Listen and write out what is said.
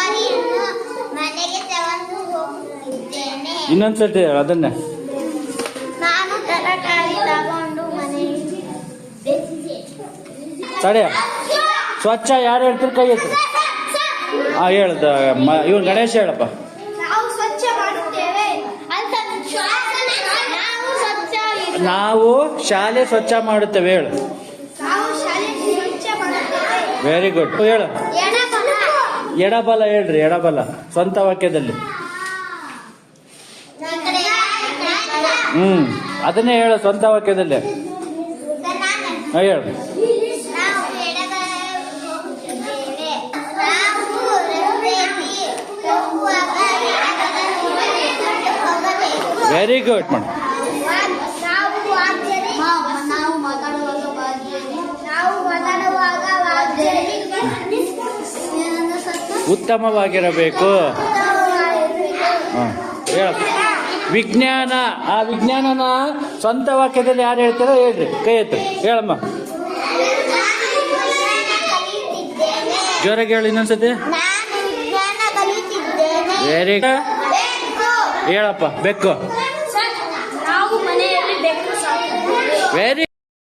ತರಕಾರಿಯನ್ನು ಮನೆಗೆ ತಗೊಂಡು ಹೋಗುತ್ತಿದ್ದೇನೆ. ಇನ್ನೊಂದ್ಸತಿ ಹೇಳು ಅದನ್ನೇ. ನಾನು ತರಕಾರಿ ತಗೊಂಡು ಮನೆಗೆ ತಡೆ. ಸ್ವಚ್ಛ ಯಾರು ಹೇಳ್ತೀರಿ ಕೈ ಎತ್ತು. ಹೇಳ್ದ ಇವನು ಗಣೇಶ ಹೇಳಪ್ಪ. ನಾವು ಸ್ವಚ್ಛ ಮಾಡುತ್ತೇವೆ. ನಾವು ಶಾಲೆ ಸ್ವಚ್ಛ ಮಾಡುತ್ತೇವೆ ಹೇಳು. ನಾವು ಶಾಲೆ ಸ್ವಚ್ಛ ಮಾಡುತ್ತೇವೆ. Very good. ಹೇಳು. ಎಡಬಲ ಹೇಳ್ರಿ. ಎಡಬಲ ಸ್ವಂತ ವಾಕ್ಯದಲ್ಲಿ. ಅದನ್ನೇ ಹೇಳು ಸ್ವಂತ ವಾಕ್ಯದಲ್ಲಿ. ಹೇಳು. ವೆರಿ ಗುಡ್ ಮಾಡಿ. ಉತ್ತಮವಾಗಿರಬೇಕು. ಹೇಳಪ್ಪ. ವಿಜ್ಞಾನ. ಆ ವಿಜ್ಞಾನನ ಸ್ವಂತ ವಾಕ್ಯದಲ್ಲಿ ಯಾರು ಹೇಳ್ತಾರೋ ಹೇಳ್ರಿ. ಕೈ ಎತ್ತು. ಹೇಳಮ್ಮ. ಜೋರಾಗಿ ಹೇಳಿ ಇನ್ನೊಂದ್ಸತಿ. Very good. ಹೇಳಪ್ಪ. ಬೆಕ್ಕು. ನಾವು ಮನೆಯಲ್ಲಿ ಬೆಕ್ಕು ಸಾಕುತ್ತೇವೆ. ವೆರಿ